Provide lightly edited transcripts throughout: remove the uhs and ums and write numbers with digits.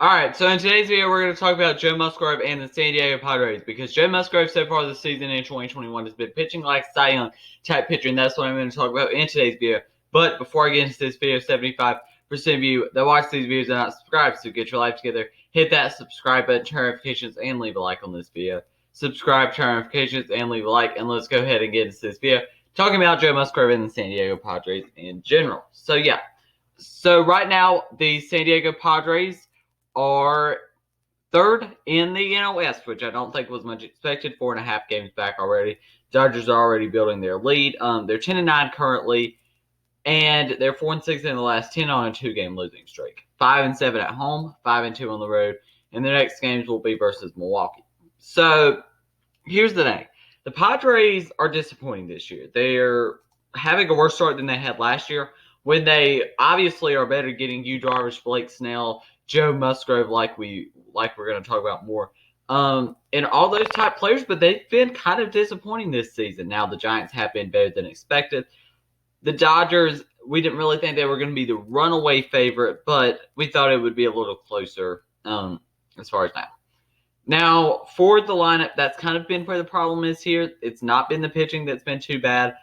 Alright, so in today's video, we're going to talk about Joe Musgrove and the San Diego Padres because Joe Musgrove so far this season in 2021 has been pitching like Cy Young type pitcher, and that's what I'm going to talk about in today's video. But before I get into this video, 75% of you that watch these videos are not subscribed, so get your life together. Hit that subscribe button, turn notifications, and leave a like on this video. Subscribe, turn notifications, and leave a like, and let's go ahead and get into this video talking about Joe Musgrove and the San Diego Padres in general. So yeah, so right now the San Diego Padres are third in the NL West, which I don't think was much expected. 4.5 games back already. Dodgers are already building their lead. They're 10-9 currently, and they're 4-6 in the last 10 on a 2-game losing streak. 5-7 at home, 5-2 on the road, and their next games will be versus Milwaukee. So here's the thing: the Padres are disappointing this year. They're having a worse start than they had last year, when they obviously are better getting Yu Darvish, Blake Snell, Joe Musgrove, like we're going to talk about more, and all those type players. But they've been kind of disappointing this season. Now the Giants have been better than expected. The Dodgers, we didn't really think they were going to be the runaway favorite, but we thought it would be a little closer as far as now. Now, for the lineup, that's kind of been where the problem is here. It's not been the pitching that's been too bad.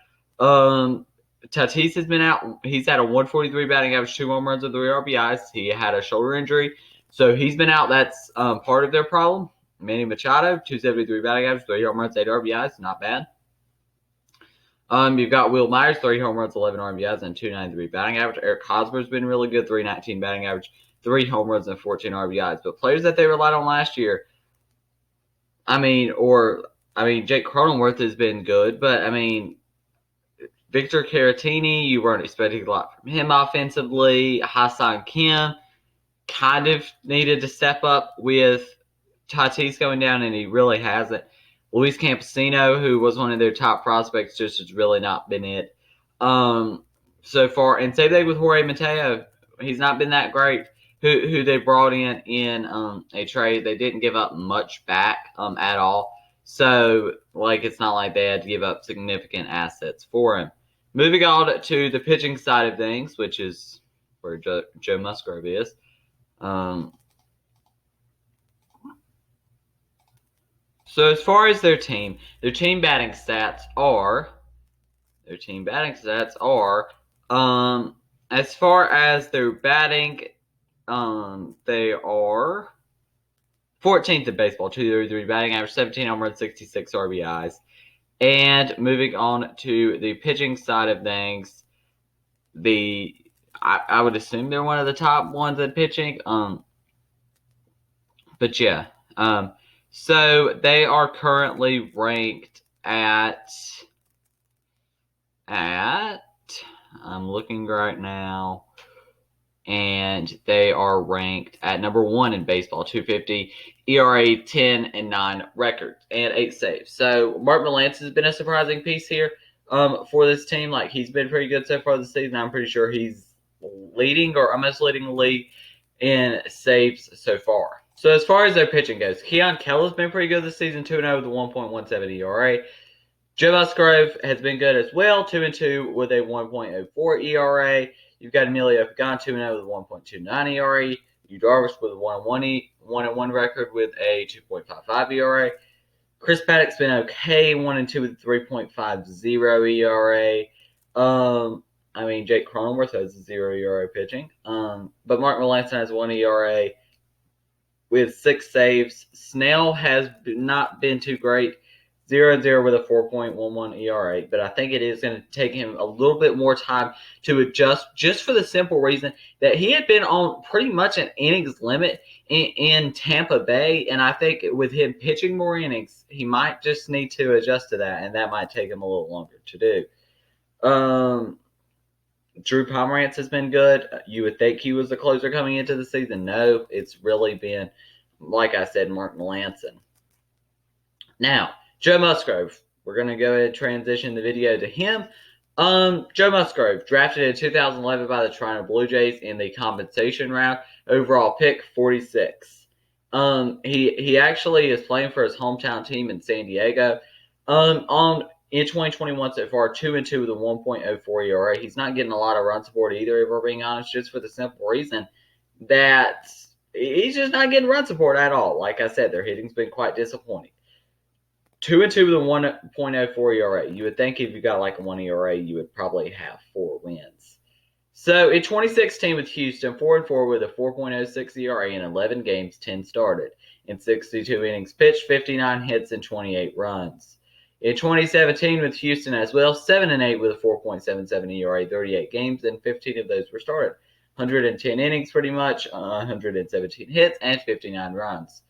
Tatis has been out. He's had a 143 batting average, 2 home runs, and 3 RBIs. He had a shoulder injury, so he's been out. That's part of their problem. Manny Machado, 273 batting average, 3 home runs, 8 RBIs. Not bad. You've got Will Myers, 3 home runs, 11 RBIs, and 293 batting average. Eric Hosmer's been really good, 319 batting average, 3 home runs, and 14 RBIs. But players that they relied on last year, Jake Cronenworth has been good, but Victor Caratini, you weren't expecting a lot from him offensively. Ha-Seong Kim kind of needed to step up with Tatis going down, and he really hasn't. Luis Campesino, who was one of their top prospects, just has really not been it so far. And same thing with Jorge Mateo. He's not been that great. Who they brought in a trade. They didn't give up much back at all. So, it's not like they had to give up significant assets for him. Moving on to the pitching side of things, which is where Joe Musgrove is. So as far as their team batting stats are, as far as their batting, they are 14th in baseball, 233 batting average, 17 home runs, 66 RBIs. And moving on to the pitching side of things, I would assume they're one of the top ones at pitching. But yeah. So they are currently ranked at I'm looking right now, and they are ranked at number 1 in baseball, 250 ERA, 10-9 record, and 8 saves. So Mark Melancon has been a surprising piece here for this team. He's been pretty good so far this season. I'm pretty sure he's leading or almost leading the league in saves so far. So as far as their pitching goes, Keon Keller's been pretty good this season, 2-0 with a 1.17 ERA. Joe Musgrove has been good as well, 2-2 with a 1.04 ERA. You've got Emilio Pagan, 2-0 with a 1.29 ERA. Yu Darvish with a 1-1 record with a 2.55 ERA. Chris Paddock's been okay, 1-2 with a 3.50 ERA. Jake Cronenworth has a 0 ERA pitching. But Mark Melancon has 1 ERA with 6 saves. Snell has not been too great, 0-0 with a 4.11 ERA. But I think it is going to take him a little bit more time to adjust, just for the simple reason that he had been on pretty much an innings limit in Tampa Bay. And I think with him pitching more innings, he might just need to adjust to that, and that might take him a little longer to do. Drew Pomerantz has been good. You would think he was the closer coming into the season. No, it's really been, like I said, Mark Melancon. Now, Joe Musgrove. We're going to go ahead and transition the video to him. Joe Musgrove, drafted in 2011 by the Toronto Blue Jays in the compensation round. Overall pick, 46. He actually is playing for his hometown team in San Diego. In 2021 so far, 2-2 with a 1.04 ERA. He's not getting a lot of run support either, if we're being honest, just for the simple reason that he's just not getting run support at all. Like I said, their hitting's been quite disappointing. 2-2 with a 1.04 ERA. You would think if you got like a 1 ERA, you would probably have 4 wins. So in 2016 with Houston, 4-4 with a 4.06 ERA in 11 games, 10 started. In 62 innings pitched, 59 hits and 28 runs. In 2017 with Houston as well, 7-8 with a 4.77 ERA, 38 games, and 15 of those were started. 110 innings pretty much, 117 hits, and 59 runs.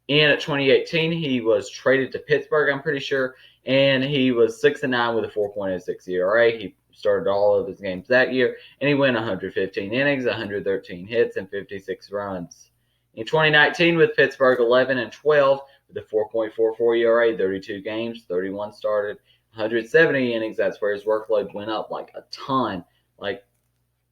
In 2018, he was traded to Pittsburgh, I'm pretty sure, and he was 6-9 with a 4.06 ERA. He started all of his games that year, and he went 115 innings, 113 hits, and 56 runs. In 2019 with Pittsburgh, 11-12 with a 4.44 ERA, 32 games, 31 started, 170 innings. That's where his workload went up like a ton, like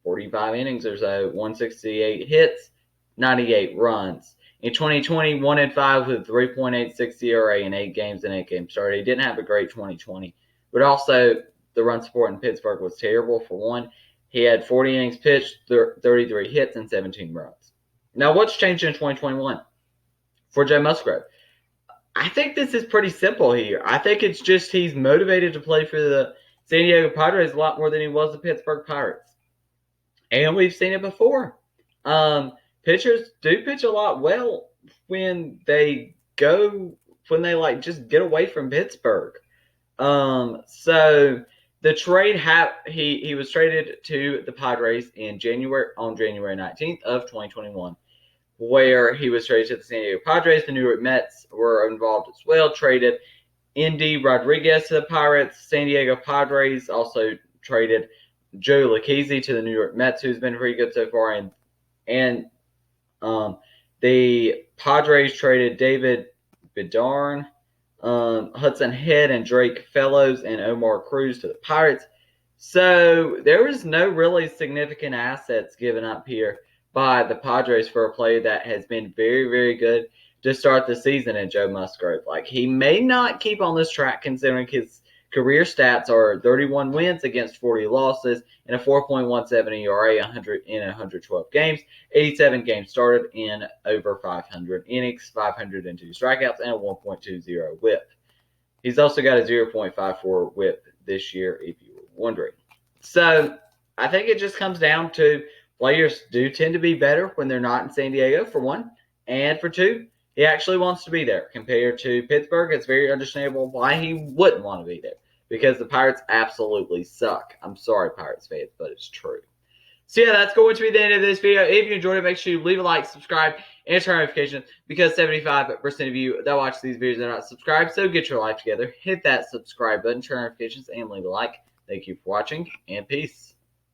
45 innings or so, 168 hits, 98 runs. In 2020, 1-5 with 3.86 ERA in 8 games and 8 games started. He didn't have a great 2020, but also the run support in Pittsburgh was terrible. For one, he had 40 innings pitched, 33 hits, and 17 runs. Now, what's changed in 2021 for Joe Musgrove? I think this is pretty simple here. I think it's just he's motivated to play for the San Diego Padres a lot more than he was the Pittsburgh Pirates. And we've seen it before. Pitchers do pitch a lot well when they like just get away from Pittsburgh. So the trade he was traded to the Padres on January 19th of 2021, where he was traded to the San Diego Padres. The New York Mets were involved as well. Traded Indy Rodriguez to the Pirates. San Diego Padres also traded Joe Lucchesi to the New York Mets, who's been pretty good so far, and the Padres traded David Bedard, Hudson Head, and Drake Fellows, and Omar Cruz to the Pirates. So there was no really significant assets given up here by the Padres for a player that has been very, very good to start the season in Joe Musgrove. Like, he may not keep on this track considering his career stats are 31 wins against 40 losses and a 4.17 ERA in 112 games, 87 games started in over 500 innings, 502 strikeouts, and a 1.20 whip. He's also got a 0.54 whip this year, if you were wondering. So I think it just comes down to players do tend to be better when they're not in San Diego, for one, and for two, he actually wants to be there. Compared to Pittsburgh, it's very understandable why he wouldn't want to be there, because the Pirates absolutely suck. I'm sorry, Pirates fans, but it's true. So yeah, that's going to be the end of this video. If you enjoyed it, make sure you leave a like, subscribe, and turn notifications, because 75% of you that watch these videos are not subscribed. So get your life together. Hit that subscribe button, turn notifications, and leave a like. Thank you for watching, and peace.